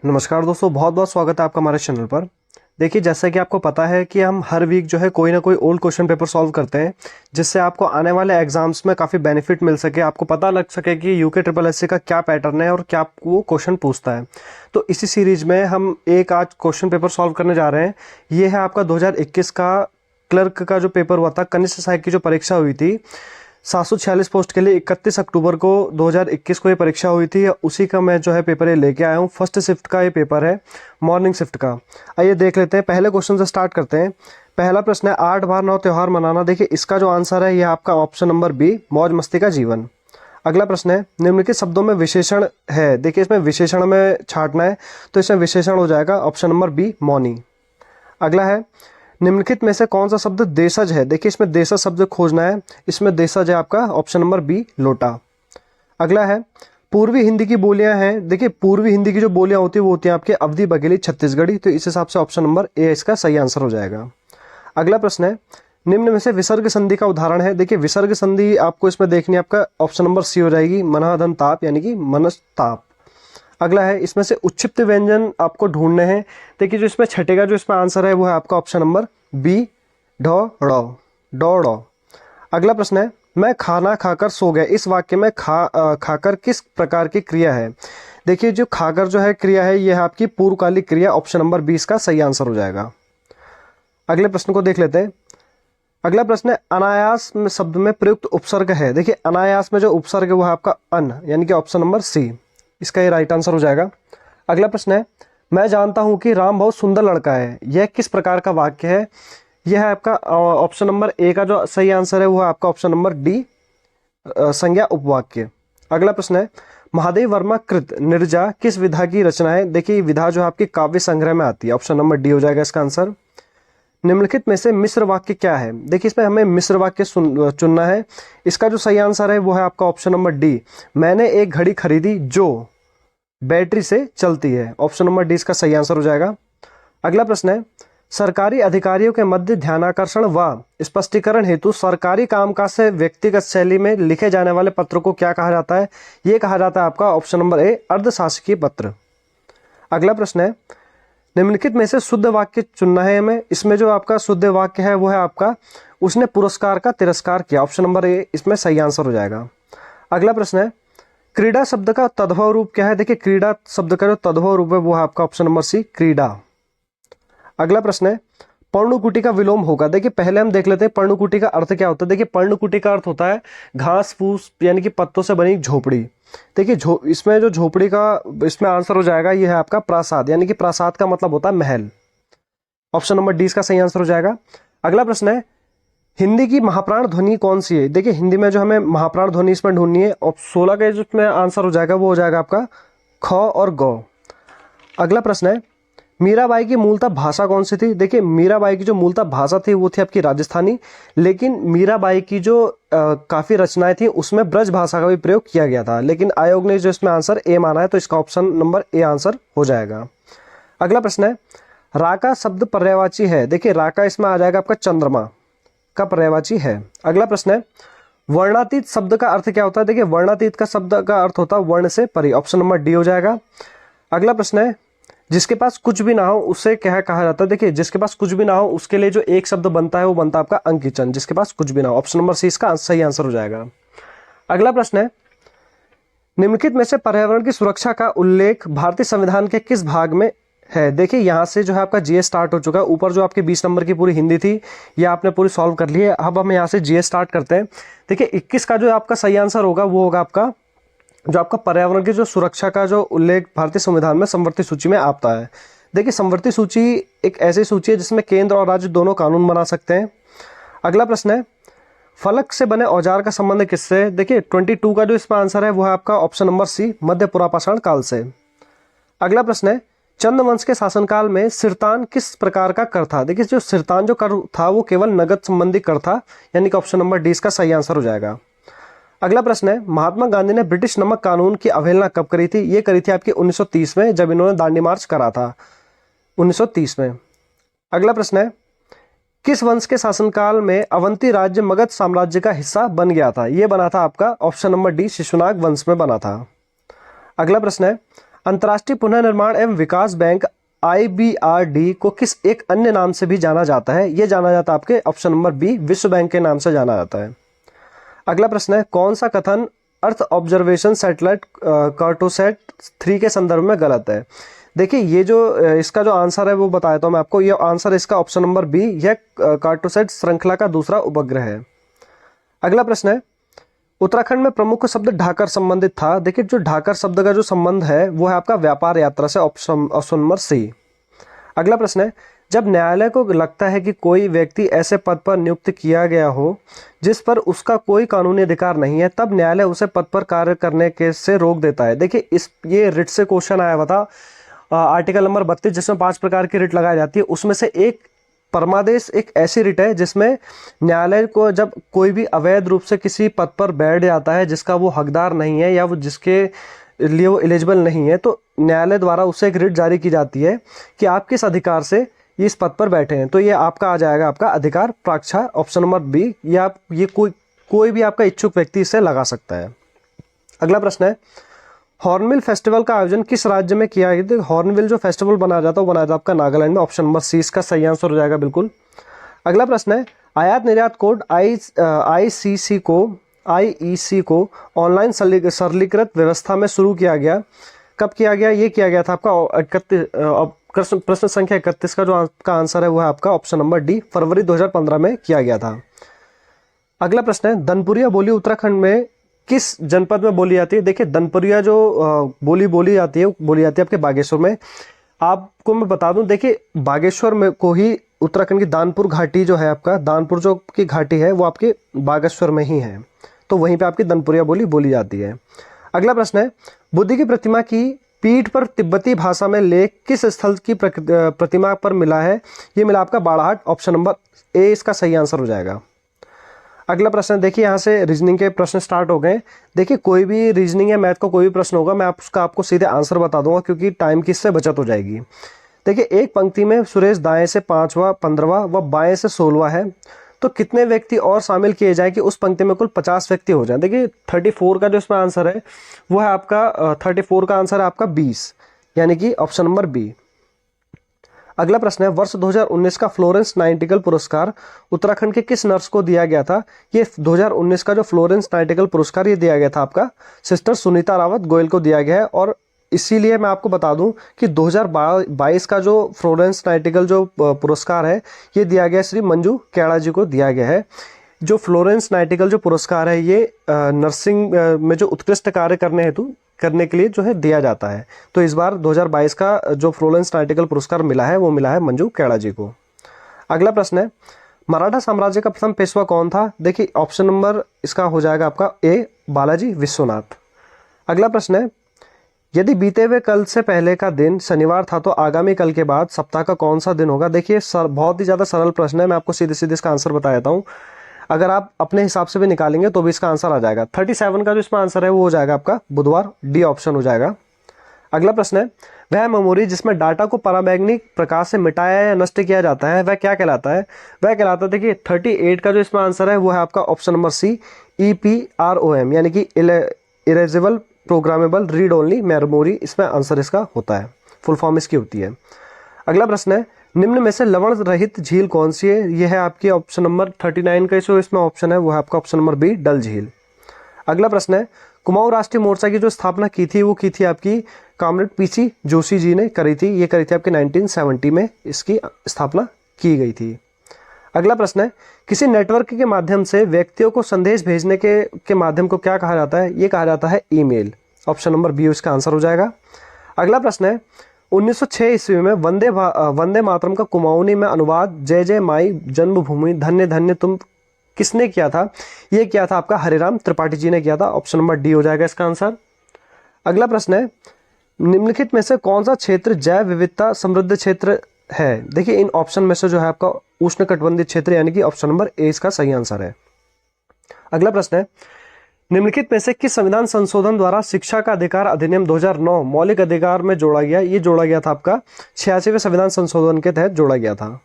नमस्कार दोस्तों, बहुत बहुत स्वागत है आपका हमारे चैनल पर। देखिए, जैसा कि आपको पता है कि हम हर वीक जो है कोई ना कोई ओल्ड क्वेश्चन पेपर सॉल्व करते हैं, जिससे आपको आने वाले एग्जाम्स में काफ़ी बेनिफिट मिल सके, आपको पता लग सके कि यूके ट्रिपल एससी का क्या पैटर्न है और क्या वो क्वेश्चन पूछता है। तो इसी सीरीज में हम एक आज क्वेश्चन पेपर सॉल्व करने जा रहे हैं। ये है आपका 2021 का क्लर्क का जो पेपर हुआ था, कनिष्ठ सहायक की जो परीक्षा हुई थी 746 पोस्ट के लिए 31 अक्टूबर को 2021 को ये परीक्षा हुई थी। उसी का मैं जो है पेपर ये लेके आया हूँ। फर्स्ट शिफ्ट का ये पेपर है, मॉर्निंग शिफ्ट का। आइए देख लेते हैं, पहले क्वेश्चन से स्टार्ट करते हैं। पहला प्रश्न है, 8 बार 9 त्योहार मनाना। देखिए, इसका जो आंसर है ये आपका ऑप्शन नंबर बी, मौज मस्ती का जीवन। अगला प्रश्न है, निम्नलिखित शब्दों में विशेषण है। देखिए, इसमें विशेषण में छांटना है, तो इसमें विशेषण हो जाएगा ऑप्शन नंबर बी, मौनी। अगला है, निम्नलिखित में से कौन सा शब्द देशज है। देखिए, इसमें देशज शब्द खोजना है, इसमें देशज है आपका ऑप्शन नंबर बी, लोटा। अगला है, पूर्वी हिंदी की बोलियां हैं। देखिए, पूर्वी हिंदी की जो बोलियां होती है वो होती हैं आपके अवधी, बघेली, छत्तीसगढ़ी। तो इस हिसाब से ऑप्शन नंबर ए इसका सही आंसर हो जाएगा। अगला प्रश्न है, निम्न में से विसर्ग संधि का उदाहरण है। देखिए, विसर्ग संधि आपको इसमें देखनी है, आपका ऑप्शन नंबर सी हो जाएगी, मनः ताप, यानी कि मनस्ताप। अगला है, इसमें से उच्छिप्त व्यंजन आपको ढूंढने हैं। देखिए, जो इसमें छठेगा जो इसमें आंसर है वो है आपका ऑप्शन नंबर बी, ढो ड़ो, डो ड़ो। अगला प्रश्न है, मैं खाना खाकर सो गया। इस वाक्य में खाकर किस प्रकार की क्रिया है। देखिए, जो खाकर जो है क्रिया है ये है आपकी पूर्वकालिक क्रिया। ऑप्शन नंबर 20 का सही आंसर हो जाएगा। अगले प्रश्न को देख लेते हैं। अगला प्रश्न है, अनायास में शब्द में प्रयुक्त उपसर्ग है। देखिए, अनायास में जो उपसर्ग है वो है आपका अन, यानी कि ऑप्शन नंबर सी, इसका ये राइट आंसर हो जाएगा। अगला प्रश्न है, मैं जानता हूं कि राम बहुत सुंदर लड़का है। यह किस प्रकार का वाक्य है। यह है आपका ऑप्शन नंबर ए का जो सही आंसर है वो है आपका ऑप्शन नंबर डी, संज्ञा उपवाक्य। अगला प्रश्न है, महादेव वर्मा कृत निर्जा किस विधा की रचना है। देखिए, विधा जो आपकी काव्य संग्रह में आती है, ऑप्शन नंबर डी हो जाएगा इसका आंसर। निम्नलिखित में से मिश्र वाक्य क्या है। देखिए, इसमें हमें मिश्र वाक्य चुनना है। इसका जो सही आंसर है वो है आपका ऑप्शन नंबर डी, मैंने एक घड़ी खरीदी जो बैटरी से चलती है। ऑप्शन नंबर डी इसका सही आंसर हो जाएगा। अगला प्रश्न है, सरकारी अधिकारियों के मध्य ध्यानाकर्षण व स्पष्टीकरण हेतु सरकारी कामकाज से व्यक्तिगत शैली में लिखे जाने वाले पत्रों को क्या कहा जाता है। ये कहा जाता है आपका ऑप्शन नंबर ए, अर्धशासकीय पत्र। अगला प्रश्न है, निम्नलिखित में से शुद्ध वाक्य चुनना है हमें। इसमें जो आपका शुद्ध वाक्य है वो है आपका, उसने पुरस्कार का तिरस्कार किया। ऑप्शन नंबर ए इसमें सही आंसर हो जाएगा। अगला प्रश्न है, क्रीड़ा शब्द का तद्भव रूप क्या है। देखिए, क्रीड़ा शब्द का जो तद्भव रूप है वो है आपका ऑप्शन नंबर सी, क्रीड़ा। अगला प्रश्न है, पर्णकुटी का विलोम होगा। देखिए, पहले हम देख लेते हैं पर्णकुटी का अर्थ क्या होता है। देखिए, पर्णकुटी का अर्थ होता है घास फूस यानी कि पत्तों से बनी झोपड़ी। देखिए, इसमें जो झोपड़ी का इसमें आंसर हो जाएगा ये है आपका प्रासाद, यानी कि प्रासाद का मतलब होता है महल। ऑप्शन नंबर डी इसका सही आंसर हो जाएगा। अगला प्रश्न है, हिंदी की महाप्राण ध्वनि कौन सी है। देखिए, हिंदी में जो हमें महाप्राण ध्वनि इसमें ढूंढनी है, और 16 का जो इसमें आंसर हो जाएगा वो हो जाएगा आपका ख और गौ। अगला प्रश्न है, मीराबाई की मूलतः भाषा कौन सी थी। देखिए, मीराबाई की जो मूलतः भाषा थी वो थी आपकी राजस्थानी, लेकिन मीराबाई की जो काफी रचनाएं थी उसमें ब्रज भाषा का भी प्रयोग किया गया था, लेकिन आयोग ने जो इसमें आंसर ए माना है तो इसका ऑप्शन नंबर ए आंसर हो जाएगा। अगला प्रश्न है, राका शब्द पर्यायवाची है। देखिए, राका इसमें आ जाएगा आपका चंद्रमा का पर्यायवाची है। अगला प्रश्न है, वर्णातीत शब्द का अर्थ क्या होता है। देखिए, वर्णातीत का शब्द का अर्थ होता है वर्ण से परे। ऑप्शन नंबर डी हो जाएगा। अगला प्रश्न है, जिसके पास कुछ भी ना हो उसे क्या कहा जाता है। देखिए, जिसके पास कुछ भी ना हो उसके लिए जो एक शब्द बनता है वो बनता है आपका अंकिचन, जिसके पास कुछ भी ना हो। ऑप्शन नंबर सी इसका सही आंसर हो जाएगा। अगला प्रश्न है, निम्नलिखित में से पर्यावरण की सुरक्षा का उल्लेख भारतीय संविधान के किस भाग में है। देखिए, यहाँ से जो है आपका जीएस स्टार्ट हो चुका है। ऊपर जो आपकी 20 नंबर की पूरी हिंदी थी ये आपने पूरी सॉल्व कर ली है। अब हम यहाँ से जीएस स्टार्ट करते हैं। देखिए, 21 का जो आपका सही आंसर होगा वो होगा आपका जो आपका पर्यावरण की जो सुरक्षा का जो उल्लेख भारतीय संविधान में संवर्ती सूची में आता है। देखिए, संवर्ती सूची एक ऐसी सूची है जिसमें केंद्र और राज्य दोनों कानून बना सकते हैं। अगला प्रश्न है, फलक से बने औजार का संबंध किससे। देखिए, 22 का जो इसमें आंसर है वो है आपका ऑप्शन नंबर सी, मध्य पुरापाषाण काल से। अगला प्रश्न है, चंद्रवंश के शासनकाल में सिरतान किस प्रकार का कर था। देखिए, जो सिरतान जो कर था वो केवल नगद संबंधी कर था, यानी कि ऑप्शन नंबर डी इसका सही आंसर हो जाएगा। अगला प्रश्न है, महात्मा गांधी ने ब्रिटिश नमक कानून की अवहेलना कब करी थी। ये करी थी आपकी 1930 में, जब इन्होंने दांडी मार्च करा था 1930 में। अगला प्रश्न है, किस वंश के शासनकाल में अवंती राज्य मगध साम्राज्य का हिस्सा बन गया था। यह बना था आपका ऑप्शन नंबर डी, शिशुनाग वंश में बना था। अगला प्रश्न है, अंतर्राष्ट्रीय पुनर्निर्माण एवं विकास बैंक IBRD को किस एक अन्य नाम से भी जाना जाता है? ये जाना जाता है आपके ऑप्शन नंबर बी, विश्व बैंक के नाम से जाना जाता है। अगला प्रश्न है, कौन सा कथन अर्थ ऑब्जर्वेशन सैटेलाइट कार्टोसैट 3 के संदर्भ में गलत है? देखिए ये जो इसका जो आंसर है वो बताया था मैं आपको। ये आंसर इसका ऑप्शन नंबर बी, यह कार्टोसैट श्रृंखला का दूसरा उपग्रह है। अगला प्रश्न है, उत्तराखंड में प्रमुख शब्द ढाकर संबंधित था। देखिए जो ढाकर शब्द का जो संबंध है वो है आपका व्यापार यात्रा से, ऑप्शन नंबर सी। अगला प्रश्न है, जब न्यायालय को लगता है कि कोई व्यक्ति ऐसे पद पर नियुक्त किया गया हो जिस पर उसका कोई कानूनी अधिकार नहीं है, तब न्यायालय उसे पद पर कार्य करने के से रोक देता है। देखिए ये रिट से क्वेश्चन आया हुआ था आर्टिकल नंबर 32, जिसमें 5 प्रकार की रिट लगाई जाती है। उसमें से एक परमादेश एक ऐसी रिट है जिसमें न्यायालय को जब कोई भी अवैध रूप से किसी पद पर बैठ जाता है जिसका वो हकदार नहीं है या वो जिसके लिए वो एलिजिबल नहीं है, तो न्यायालय द्वारा उसे एक रिट जारी की जाती है कि आप किस अधिकार से इस पद पर बैठे हैं। तो ये आपका आ जाएगा आपका अधिकार प्राक्षा, ऑप्शन नंबर बी। ये कोई भी आपका इच्छुक व्यक्ति इसे लगा सकता है। अगला प्रश्न है, हॉर्नबिल फेस्टिवल का आयोजन किस राज्य में किया गया? तो हॉर्नबिल जो फेस्टिवल बनाया जाता है वो बनाया जाता है आपका नागालैंड में, ऑप्शन नंबर सी इसका सही आंसर हो जाएगा बिल्कुल। अगला प्रश्न है, आयात निर्यात कोड IEC को ऑनलाइन सरलीकृत व्यवस्था में शुरू किया गया, कब किया गया? ये किया गया था आपका प्रश्न संख्या 31 का जो आपका आंसर है वो है आपका ऑप्शन नंबर डी, फरवरी 2015 में किया गया था। अगला प्रश्न है, दनपुरिया बोली उत्तराखंड में किस जनपद में बोली जाती है? देखिए दनपुरिया जो बोली जाती है आपके बागेश्वर में। आपको मैं बता दूं, देखिए बागेश्वर में को ही उत्तराखंड की दानपुर घाटी जो है आपका, दानपुर जो की घाटी है वो आपके बागेश्वर में ही है, तो वहीं पे आपकी दनपुरिया बोली जाती है। अगला प्रश्न है, बुद्ध की प्रतिमा की पीठ पर तिब्बती भाषा में लेख किस स्थल की प्रतिमा पर मिला है? ये मिला आपका बाड़ाहाट, ऑप्शन नंबर ए इसका सही आंसर हो जाएगा। अगला प्रश्न, देखिए यहाँ से रीजनिंग के प्रश्न स्टार्ट हो गए। देखिए कोई भी रीजनिंग या मैथ का कोई भी प्रश्न होगा मैं उसका आपको सीधे आंसर बता दूंगा क्योंकि टाइम की इससे बचत हो जाएगी। देखिए एक पंक्ति में सुरेश दाएं से 5वां 15वां व बाएं से 16वां है, तो कितने व्यक्ति और शामिल किए जाए कि उस पंक्ति में कुल 50 व्यक्ति हो जाए? देखिए 34 का जो इसमें आंसर है वो है आपका 34 का आंसर है आपका 20, यानी कि ऑप्शन नंबर बी। अगला प्रश्न है, वर्ष 2019 का फ्लोरेंस नाइटिंगेल पुरस्कार उत्तराखंड के किस नर्स को दिया गया था? ये 2019 का जो फ्लोरेंस नाइटिंगेल पुरस्कार ये दिया गया था आपका सिस्टर सुनीता रावत गोयल को दिया गया है। और इसीलिए मैं आपको बता दूं कि 2022 का जो फ्लोरेंस नाइटिंगेल जो पुरस्कार है ये दिया गया श्री मंजू कैड़ा जी को दिया गया है। जो फ्लोरेंस नाइटिंगेल जो पुरस्कार है ये नर्सिंग में जो उत्कृष्ट कार्य करने के लिए जो है दिया जाता है। तो इस बार 2022 का जो फ्लोरेंस नाइटिंगेल पुरस्कार मिला है वो मिला है मंजू कैड़ा जी को। अगला प्रश्न है, मराठा साम्राज्य का प्रथम पेशवा कौन था? देखिए ऑप्शन नंबर इसका हो जाएगा आपका ए, बालाजी विश्वनाथ। अगला प्रश्न है, यदि बीते हुए कल से पहले का दिन शनिवार था तो आगामी कल के बाद सप्ताह का कौन सा दिन होगा? देखिए बहुत ही ज्यादा सरल प्रश्न है, मैं आपको सीधे सीधे इसका आंसर बता देता हूँ। अगर आप अपने हिसाब से भी निकालेंगे तो भी इसका आंसर आ जाएगा। 37 का जो इसमें आंसर है वो हो जाएगा आपका बुधवार, डी ऑप्शन हो जाएगा। अगला प्रश्न है, वह मेमोरी जिसमें डाटा को पराबैंगनी प्रकाश से मिटाया या नष्ट किया जाता है वह क्या कहलाता है? वह कहलाता है, देखिए 38 का जो इसमें आंसर है वो है आपका ऑप्शन नंबर सी, EPROM, यानी कि erasable programmable read only memory, इसमें आंसर इसका होता है, फुल फॉर्म इसकी होती है। अगला प्रश्न है, निम्न में से लवण रहित झील कौन सी है? यह है आपकी ऑप्शन नंबर 39 का जो इसमें ऑप्शन है वो है आपका ऑप्शन नंबर बी, डल झील। अगला प्रश्न है, कुमाऊं राष्ट्रीय मोर्चा की जो स्थापना की थी वो की थी आपकी कॉमरेड PC जोशी जी ने करी थी। ये करी थी आपकी 1970 में इसकी स्थापना की गई थी। अगला प्रश्न है, किसी नेटवर्क के माध्यम से व्यक्तियों को संदेश भेजने के माध्यम को क्या कहा जाता है? ये कहा जाता है ईमेल, ऑप्शन नंबर बी इसका आंसर हो जाएगा। अगला प्रश्न है, 1906 ईस्वी में वंदे मातरम का कुमाऊनी में अनुवाद जय जय माई जन्मभूमि धन्य धन्य तुम किसने किया था? ये किया था आपका हरिराम त्रिपाठी जी ने किया था, ऑप्शन नंबर डी हो जाएगा इसका आंसर। अगला प्रश्न है, निम्नलिखित में से कौन सा क्षेत्र जैव विविधता समृद्ध क्षेत्र है? देखिए इन ऑप्शन में से जो है आपका उष्णकटिबंधीय क्षेत्र, यानी कि ऑप्शन नंबर ए इसका सही आंसर है। अगला प्रश्न है, निम्नलिखित में से किस संविधान संशोधन द्वारा शिक्षा का अधिकार अधिनियम 2009 मौलिक अधिकार में जोड़ा गया? ये जोड़ा गया था आपका 86वें संविधान संशोधन के तहत जोड़ा गया था।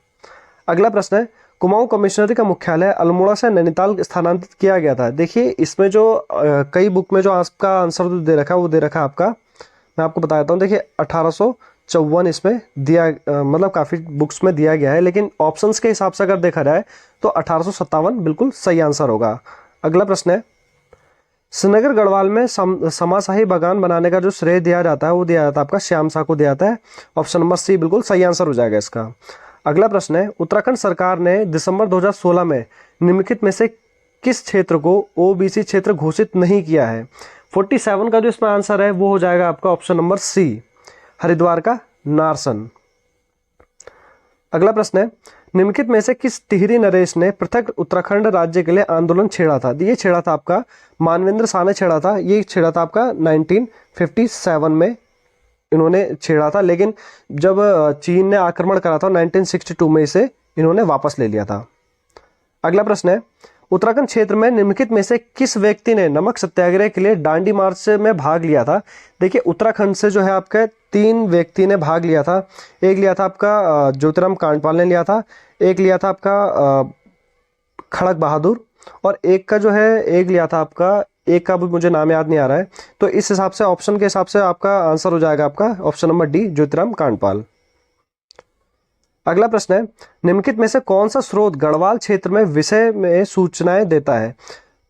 अगला प्रश्न है, कुमाऊं कमिश्नरी का मुख्यालय अल्मोड़ा से नैनीताल स्थानांतरित किया गया था। देखिए इसमें जो कई बुक में जो आपका आंसर दे रखा है वो दे रखा है आपका मैं आपको बता देता हूँ। देखिए 1854 इसमें दिया मतलब काफ़ी बुक्स में दिया गया है, लेकिन ऑप्शंस के हिसाब से अगर देखा जाए तो 1857 बिल्कुल सही आंसर होगा। अगला प्रश्न है, श्रीनगर गढ़वाल में समाशाही बागान बनाने का जो श्रेय दिया जाता है वो दिया जाता है आपका श्याम शाह को दिया जाता है। ऑप्शन नंबर सी बिल्कुल सही आंसर हो जाएगा इसका। अगला प्रश्न है, उत्तराखंड सरकार ने दिसंबर 2016 में निम्नलिखित में से किस क्षेत्र को ओबीसी क्षेत्र घोषित नहीं किया है? 47 का जो इसमें आंसर है वो हो जाएगा आपका ऑप्शन नंबर सी, हरिद्वार का नारसन। अगला प्रश्न है, निम्नलिखित में से किस टिहरी नरेश ने पृथक उत्तराखंड राज्य के लिए आंदोलन छेड़ा था? ये छेड़ा था आपका मानवेंद्र शाह ने छेड़ा था। ये छेड़ा था आपका 1957 में इन्होंने छेड़ा था, लेकिन जब चीन ने आक्रमण करा था 1962 में इसे इन्होंने वापस ले लिया था। अगला प्रश्न है, उत्तराखंड क्षेत्र में निम्नलिखित में से किस व्यक्ति ने नमक सत्याग्रह के लिए दांडी मार्च में भाग लिया था? देखिए उत्तराखंड से जो है आपके 3 व्यक्ति ने भाग लिया था। एक लिया था आपका ज्योतिराम कांडपाल ने लिया था, एक लिया था आपका खड़क बहादुर, और एक का जो है एक लिया था आपका, एक का भी मुझे नाम याद नहीं आ रहा है। तो इस हिसाब से ऑप्शन के हिसाब से आपका आंसर हो जाएगा आपका option number D, Jyotiram Kandpal. अगला प्रश्न है, निम्नलिखित में से कौन सा स्रोत गढ़वाल क्षेत्र में विषय में सूचनाएं देता है?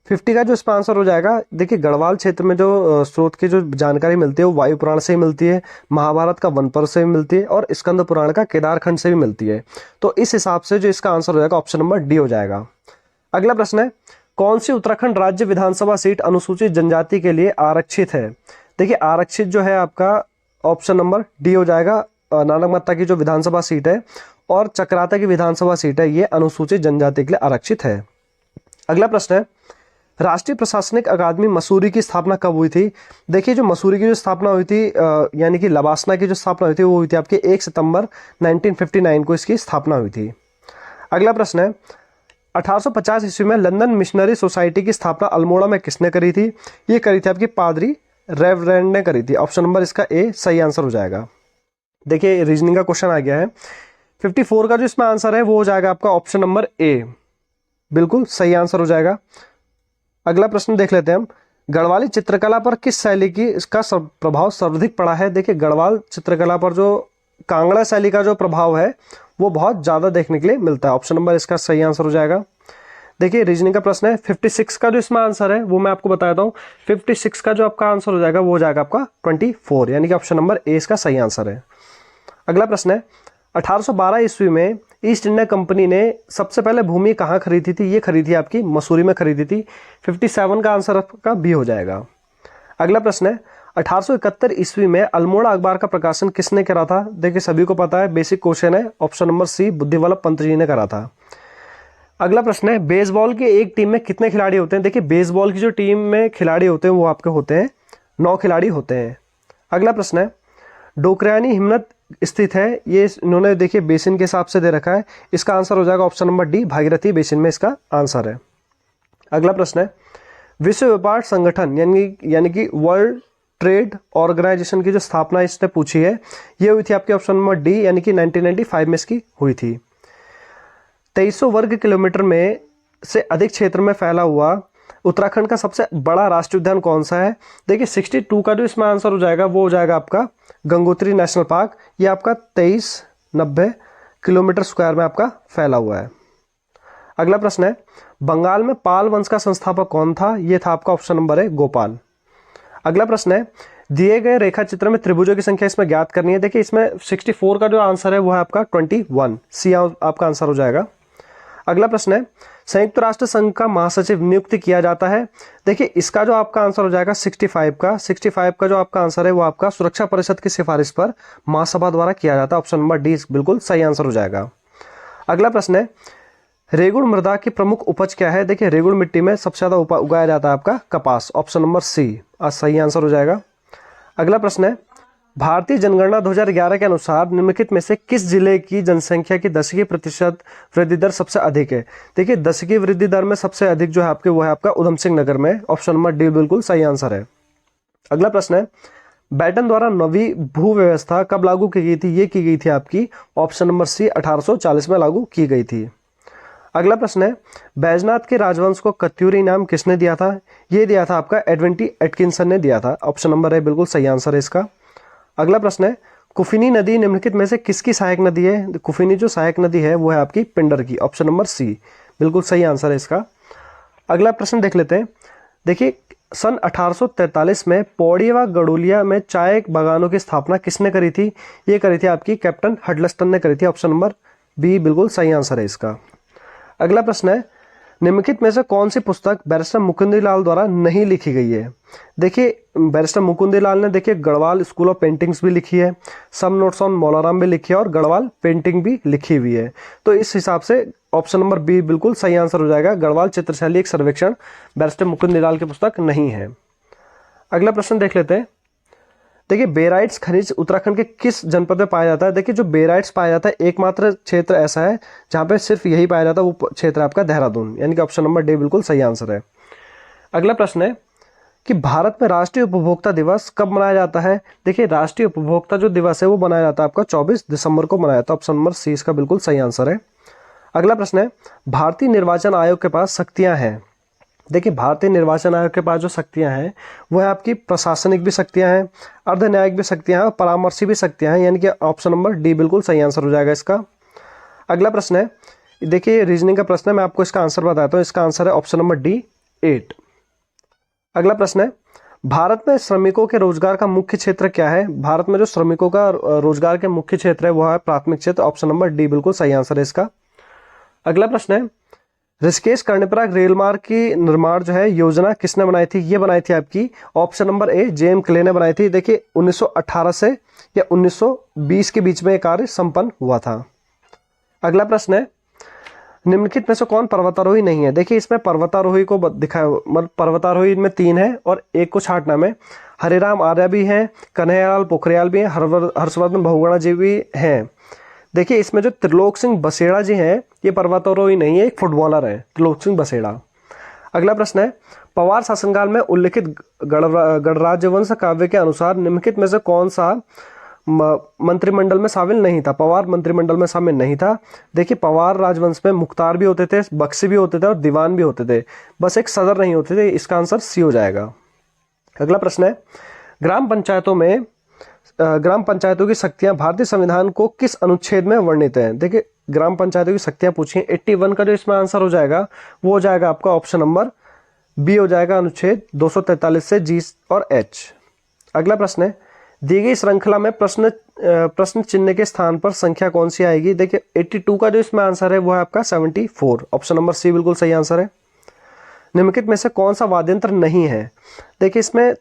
50 का जो इसका आंसर हो जाएगा। देखिए गढ़वाल क्षेत्र में जो स्रोत की जो जानकारी मिलती है वो वायु पुराण से ही मिलती है, महाभारत का वन पर्व से भी मिलती है, और स्कंद पुराण का केदारखंड से भी मिलती है। तो इस हिसाब से जो इसका आंसर हो जाएगा ऑप्शन नंबर डी हो जाएगा। अगला प्रश्न है, कौन सी उत्तराखंड राज्य विधानसभा सीट अनुसूचित जनजाति के लिए आरक्षित है? देखिए आरक्षित जो है आपका ऑप्शन नंबर डी हो जाएगा। नानक मत्ता की जो विधानसभा सीट है और चक्राता की विधानसभा सीट है, ये अनुसूचित जनजाति के लिए आरक्षित है। अगला प्रश्न है, राष्ट्रीय प्रशासनिक अकादमी मसूरी की स्थापना कब हुई थी? देखिए जो मसूरी की जो स्थापना हुई थी यानी कि लबासना की जो स्थापना हुई थी वो हुई थी आपके 1 सितंबर 1959 को इसकी स्थापना हुई थी। अगला प्रश्न है, 1850 ईस्वी में लंदन मिशनरी सोसाइटी की स्थापना अल्मोड़ा में किसने करी थी? ये करी थी आपकी पादरी रेवरेंड ने करी थी। ऑप्शन नंबर इसका ए सही आंसर हो जाएगा। देखिए रीजनिंग का क्वेश्चन आ गया है। 54 का जो इसमें आंसर है वो हो जाएगा आपका ऑप्शन नंबर ए, बिल्कुल सही आंसर हो जाएगा। अगला प्रश्न देख लेते हैं हम, गढ़वाली चित्रकला पर किस शैली की इसका प्रभाव सर्वाधिक पड़ा है? देखिए गढ़वाल चित्रकला पर जो कांगड़ा शैली का जो प्रभाव है वो बहुत ज्यादा देखने के लिए मिलता है। ऑप्शन नंबर इसका सही आंसर हो जाएगा। देखिए रीजनिंग का प्रश्न है। 56 का जो इसमें आंसर है वो मैं आपको बता देता हूँ। 56 का जो आपका आंसर हो जाएगा वो हो जाएगा आपका 24, यानी कि ऑप्शन नंबर ए इसका सही आंसर है। अगला प्रश्न है, 1812 ईस्वी में ईस्ट इंडिया कंपनी ने सबसे पहले भूमि कहाँ खरीदी थी? ये खरीदी आपकी मसूरी में खरीदी थी। 57 का आंसर आपका बी हो जाएगा। अगला प्रश्न है, 1871 ईस्वी में अल्मोड़ा अखबार का प्रकाशन किसने करा था? देखिए सभी को पता है, बेसिक क्वेश्चन है। Option number C, बुद्धिवल्लभ Pant ji ने करा था। अगला प्रश्न है, बेसबॉल की एक टीम में कितने खिलाड़ी होते हैं? देखिए बेसबॉल की जो टीम में खिलाड़ी होते हैं वो आपके होते हैं 9 खिलाड़ी होते हैं। अगला प्रश्न है, डोकरानी हिमनद स्थित है, ये इन्होंने देखिए बेसिन के हिसाब से दे रखा है। इसका आंसर हो जाएगा option number D, Bhagirathi basin में इसका आंसर है। अगला प्रश्न है, विश्व व्यापार संगठन यानी कि वर्ल्ड ट्रेड ऑर्गेनाइजेशन की जो स्थापना इसने पूछी है ये हुई थी आपके ऑप्शन नंबर डी, यानी कि 1995 में इसकी हुई थी। 2300 वर्ग किलोमीटर में से अधिक क्षेत्र में फैला हुआ उत्तराखंड का सबसे बड़ा राष्ट्रीय उद्यान कौन सा है? देखिए 62 का जो इसमें आंसर हो जाएगा वो हो जाएगा आपका गंगोत्री नेशनल पार्क। ये आपका 2390 किलोमीटर स्क्वायर में आपका फैला हुआ है। अगला प्रश्न है, बंगाल में पाल वंश का संस्थापक कौन था? ये था आपका ऑप्शन नंबर है गोपाल। अगला प्रश्न है, दिए गए रेखा चित्र में त्रिभुजों की संख्या इसमें ज्ञात करनी है। देखिए इसमें 64 का जो आंसर है वो है आपका 21, सी आपका आंसर हो जाएगा। अगला प्रश्न है, संयुक्त राष्ट्र संघ का महासचिव नियुक्त किया जाता है। देखिए इसका जो आपका आंसर हो जाएगा 65 का जो आपका आंसर है वो आपका सुरक्षा परिषद की सिफारिश पर महासभा द्वारा किया जाता है। ऑप्शन नंबर डी बिल्कुल सही आंसर हो जाएगा। अगला प्रश्न है, रेगुड़ मृदा की प्रमुख उपज क्या है? देखिए रेगुड़ मिट्टी में सबसे ज्यादा उगाया जाता है आपका कपास। ऑप्शन नंबर सी सही आंसर हो जाएगा। अगला प्रश्न है, भारतीय जनगणना 2011 के अनुसार निम्नलिखित में से किस जिले की जनसंख्या की 10% वृद्धि दर सबसे अधिक है? देखिए 10% वृद्धि दर में सबसे अधिक जो है आपके वो है आपका उधम सिंह नगर में। ऑप्शन नंबर डी बिल्कुल सही आंसर है। अगला प्रश्न है, बैटन द्वारा नवी भू व्यवस्था कब लागू की गई थी? ये की गई थी आपकी ऑप्शन नंबर सी 1840 में लागू की गई थी। अगला प्रश्न है, बैजनाथ के राजवंश को कत्यूरी नाम किसने दिया था? ये दिया था आपका एडविन टी एटकिंसन ने दिया था। ऑप्शन नंबर है बिल्कुल सही आंसर है इसका। अगला प्रश्न है, कुफिनी नदी निम्नलिखित में से किसकी सहायक नदी है? कुफिनी जो सहायक नदी है वो है आपकी पिंडर की, ऑप्शन नंबर सी बिल्कुल सही आंसर है इसका। अगला प्रश्न देख लेते हैं। देखिए, सन 1843 में पौड़ी व गडोलिया में चाय बागानों की स्थापना किसने करी थी? ये करी थी आपकी कैप्टन हडलस्टन ने करी थी, ऑप्शन नंबर बी बिल्कुल सही आंसर है इसका। अगला प्रश्न है, निम्नलिखित में से कौन सी पुस्तक बैरिस्टर मुकुंदलाल द्वारा नहीं लिखी गई है? देखिए, बैरिस्टर मुकुंदलाल ने देखिए गढ़वाल स्कूल ऑफ पेंटिंग्स भी लिखी है, सम नोट्स ऑन मौलाराम भी लिखी है और गढ़वाल पेंटिंग भी लिखी हुई है। तो इस हिसाब से ऑप्शन नंबर बी बिल्कुल सही आंसर हो जाएगा। गढ़वाल चित्रशैली एक सर्वेक्षण बैरिस्टर मुकुंदलाल की पुस्तक नहीं है। अगला प्रश्न देख लेते हैं। देखिए, बेराइट्स खनिज उत्तराखंड के किस जनपद में पाया जाता है? देखिए, जो बेराइट्स पाया जाता है एकमात्र क्षेत्र ऐसा है जहां पे सिर्फ यही पाया जाता है, वो क्षेत्र आपका देहरादून, यानी कि ऑप्शन नंबर डी बिल्कुल सही आंसर है। अगला प्रश्न है कि भारत में राष्ट्रीय उपभोक्ता दिवस कब मनाया जाता है? देखिए, राष्ट्रीय उपभोक्ता जो दिवस है वो मनाया जाता है आपका 24 दिसंबर को मनाया जाता है, ऑप्शन नंबर सी इसका बिल्कुल सही आंसर है। अगला प्रश्न है, भारतीय निर्वाचन आयोग के पास शक्तियां हैं। देखिए, भारतीय निर्वाचन आयोग के पास जो शक्तियां हैं वो है आपकी प्रशासनिक भी शक्तियां हैं, अर्ध न्यायिक भी शक्तियां हैं और परामर्शी भी शक्तियां हैं, यानी कि ऑप्शन नंबर डी बिल्कुल सही आंसर हो जाएगा इसका। अगला प्रश्न है, देखिए रीजनिंग का प्रश्न है, मैं आपको इसका आंसर बताता हूँ। इसका आंसर है ऑप्शन नंबर डी 8। अगला प्रश्न है, भारत में श्रमिकों के रोजगार का मुख्य क्षेत्र क्या है? भारत में जो श्रमिकों का रोजगार के मुख्य क्षेत्र है वो है प्राथमिक क्षेत्र, ऑप्शन नंबर डी बिल्कुल सही आंसर है इसका। अगला प्रश्न है, ऋषिकेश कर्णप्रयाग रेल मार्ग की निर्माण जो है योजना किसने बनाई थी? ये बनाई थी आपकी option number A JM clay ने बनाई थी। देखिए, 1918 से या 1920 के बीच में ये कार्य संपन्न हुआ था। अगला प्रश्न है, निम्नलिखित में से कौन पर्वतारोही नहीं है? देखिए, इसमें पर्वतारोही को दिखाया, मतलब पर्वतारोही में 3 है और एक को छांटना में। हरिराम आर्य भी हैं, कन्हैयालाल पोखरियाल भी हैं, हर्षवर्धन बहुगुणा जी भी हैं। देखिए, इसमें जो त्रिलोक सिंह बसेड़ा जी हैं ये पर्वतारोही नहीं है, एक फुटबॉलर है त्रिलोक सिंह बसेड़ा। अगला प्रश्न है, पवार शासनकाल में उल्लिखित गणराज्यवंश काव्य के अनुसार निम्नलिखित में से कौन सा मंत्रिमंडल में शामिल नहीं था? पवार मंत्रिमंडल में शामिल नहीं था। देखिए, पवार राजवंश में मुख्तार भी होते थे, बख्शी भी होते थे और दीवान भी होते थे, बस एक सदर नहीं होते थे। इसका आंसर सी हो जाएगा। अगला प्रश्न है, ग्राम पंचायतों की शक्तियां भारतीय संविधान को किस अनुच्छेद में वर्णित है? देखिए, ग्राम पंचायतों की शक्तियां पूछी हैं, 81 का जो इसमें आंसर हो जाएगा वो हो जाएगा आपका ऑप्शन नंबर बी हो जाएगा, अनुच्छेद 243 से जी और एच। अगला प्रश्न है, दी गई श्रृंखला में प्रश्न चिन्ह के स्थान पर संख्या कौन सी आएगी? देखिए, 82 का जो इसमें आंसर है वो है आपका 74, ऑप्शन नंबर सी बिल्कुल सही आंसर है। निम्नलिखित में से कौन सा वाद्यंत्र नहीं है? देखिए, इसमें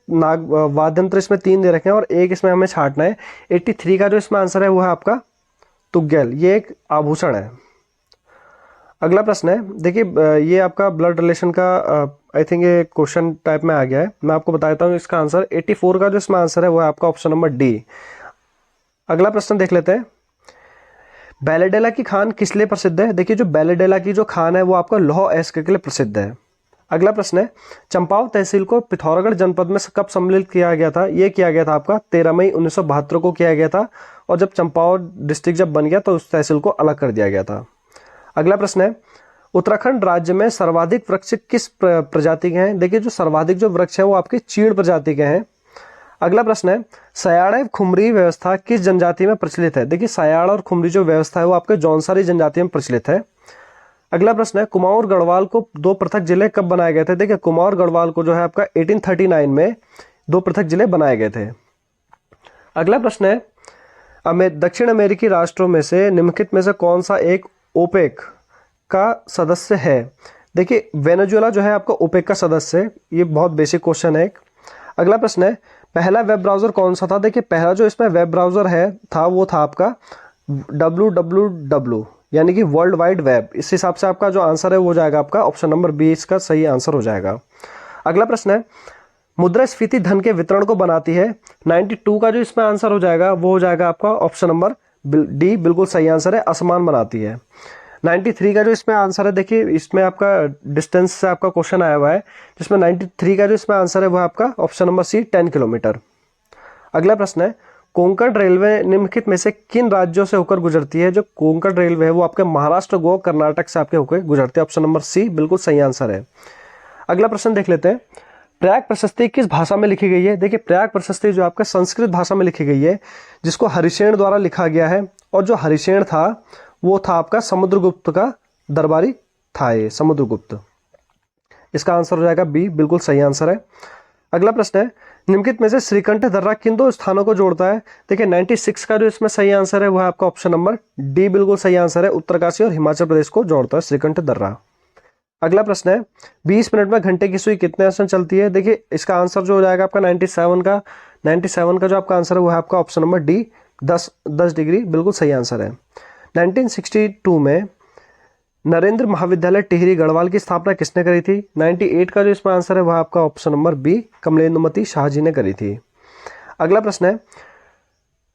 वाद्यंत्र इसमें 3 दे रखे हैं और एक इसमें हमें छांटना है। 83 का जो इसमें आंसर है वो है आपका तुग्गल, ये एक आभूषण है। अगला प्रश्न है, देखिए ये आपका ब्लड रिलेशन का आई थिंक ये क्वेश्चन टाइप में आ गया है, मैं आपको बता देता हूँ इसका आंसर। 84 का जो इसमें आंसर है वो है आपका ऑप्शन नंबर डी। अगला प्रश्न देख लेते हैं, बैलेडेला की खान किस लिए प्रसिद्ध है? देखिए, जो बैलेडेला की जो खान है वो आपका लौह अयस्क के लिए प्रसिद्ध है। अगला प्रश्न है, चंपावत तहसील को पिथौरागढ़ जनपद में कब सम्मिलित किया गया था? ये किया गया था आपका 13 मई 1972 को किया गया था, और जब चंपावत डिस्ट्रिक्ट जब बन गया तो उस तहसील को अलग कर दिया गया था। अगला प्रश्न है, उत्तराखंड राज्य में सर्वाधिक वृक्ष किस प्रजाति के हैं? देखिए, जो सर्वाधिक जो वृक्ष है वो आपके चीड़ प्रजाति के हैं। अगला प्रश्न है, सयाड़ एवं खुमरी व्यवस्था किस जनजाति में प्रचलित है? देखिए, सयाड़ और खुमरी जो व्यवस्था है वो आपके जौनसारी जनजाति में प्रचलित है। अगला प्रश्न है, कुमाऊं और गढ़वाल को 2 पृथक जिले कब बनाए गए थे? देखिए, कुमाऊं और गढ़वाल को जो है आपका 1839 में 2 पृथक जिले बनाए गए थे। अगला प्रश्न है, दक्षिण अमेरिकी राष्ट्रों में से निम्नलिखित में से कौन सा एक ओपेक का सदस्य है? देखिए, वेनेजुएला जो है आपका ओपेक का सदस्य है, ये बहुत बेसिक क्वेश्चन है। अगला प्रश्न है, पहला वेब ब्राउजर कौन सा था? देखिए, पहला जो इसमें वेब ब्राउजर है था वो था आपका www, यानी कि वर्ल्ड वाइड वेब। इस हिसाब से आपका जो आंसर है वो हो जाएगा आपका ऑप्शन नंबर बी, इसका सही आंसर हो जाएगा। अगला प्रश्न है, मुद्रास्फीति धन के वितरण को बनाती है। 92 का जो इसमें आंसर हो जाएगा वो हो जाएगा आपका ऑप्शन नंबर डी, बिल्कुल सही आंसर है, असमान बनाती है। 93 का जो इसमें आंसर है, देखिए इसमें आपका डिस्टेंस से आपका क्वेश्चन आया हुआ है, जिसमें 93 का जो इसमें आंसर है वो है आपका ऑप्शन नंबर सी, 10 किलोमीटर। अगला प्रश्न है, कोंकण रेलवे निम्नलिखित में से किन राज्यों से होकर गुजरती है? जो कोंकण रेलवे है वो आपके महाराष्ट्र, गोवा, कर्नाटक से आपके होकर गुजरती है, ऑप्शन नंबर सी बिल्कुल सही आंसर है। अगला प्रश्न देख लेते हैं, प्रयाग प्रशस्ति किस भाषा में लिखी गई है? देखिए प्रयाग प्रशस्ति जो आपका संस्कृत भाषा में लिखी गई है, जिसको हरिशेन द्वारा लिखा गया है, और जो हरिशेन था वो था आपका समुद्रगुप्त का दरबारी था, ये समुद्रगुप्त। इसका आंसर हो जाएगा बी, बिल्कुल सही आंसर है। अगला प्रश्न है, निम्नलिखित में से श्रीकंठ दर्रा किन दो स्थानों को जोड़ता है? देखिए 96 का जो इसमें सही आंसर है वो है आपका ऑप्शन नंबर डी, बिल्कुल सही आंसर है। उत्तरकाशी और हिमाचल प्रदेश को जोड़ता है श्रीकंठ दर्रा। अगला प्रश्न है, 20 मिनट में घंटे की सुई कितने आसन चलती है? देखिए इसका आंसर जो हो जाएगा आपका 97 का जो आपका आंसर है वो है आपका ऑप्शन नंबर डी, 10 डिग्री, बिल्कुल सही आंसर है। 1962 में नरेंद्र महाविद्यालय टिहरी गढ़वाल की स्थापना किसने करी थी? 98 का जो इसमें आंसर है वह आपका option number B, कमलेंदुमती Shah ji ने करी थी। अगला प्रश्न है,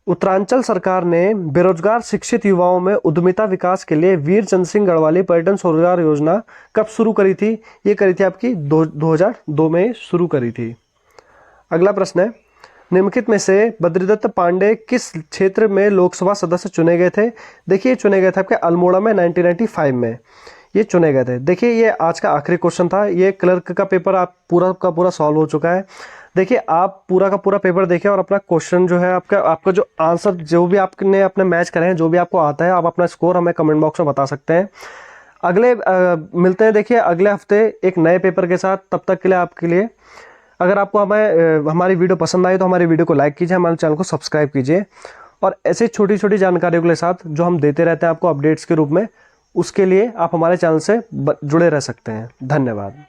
उत्तरांचल सरकार ने बेरोजगार शिक्षित युवाओं में उद्यमिता विकास के लिए वीर चंद्र सिंह गढ़वाली पर्यटन स्वरोजगार योजना कब शुरू करी थी? ये करी थी आपकी 2002 में शुरू करी थी। अगला प्रश्न है, निम्नलिखित में से बद्रीदत्त पांडे किस क्षेत्र में लोकसभा सदस्य चुने गए थे? देखिए चुने गए थे आपके अल्मोड़ा में 1995 में ये चुने गए थे। देखिए ये आज का आखिरी क्वेश्चन था, ये क्लर्क का पेपर आप पूरा का पूरा सॉल्व हो चुका है। देखिए आप पूरा का पूरा पेपर देखें और अपना क्वेश्चन जो है आपका जो आंसर जो भी आपने अपने मैच करे हैं, जो भी आपको आता है, आप अपना स्कोर हमें कमेंट बॉक्स में बता सकते हैं। अगले मिलते हैं देखिए अगले हफ्ते एक नए पेपर के साथ। तब तक के लिए आपके लिए, अगर आपको हमारी वीडियो पसंद आई तो हमारी वीडियो को लाइक कीजिए, हमारे चैनल को सब्सक्राइब कीजिए, और ऐसे छोटी छोटी जानकारियों के साथ जो हम देते रहते हैं आपको अपडेट्स के रूप में, उसके लिए आप हमारे चैनल से जुड़े रह सकते हैं। धन्यवाद।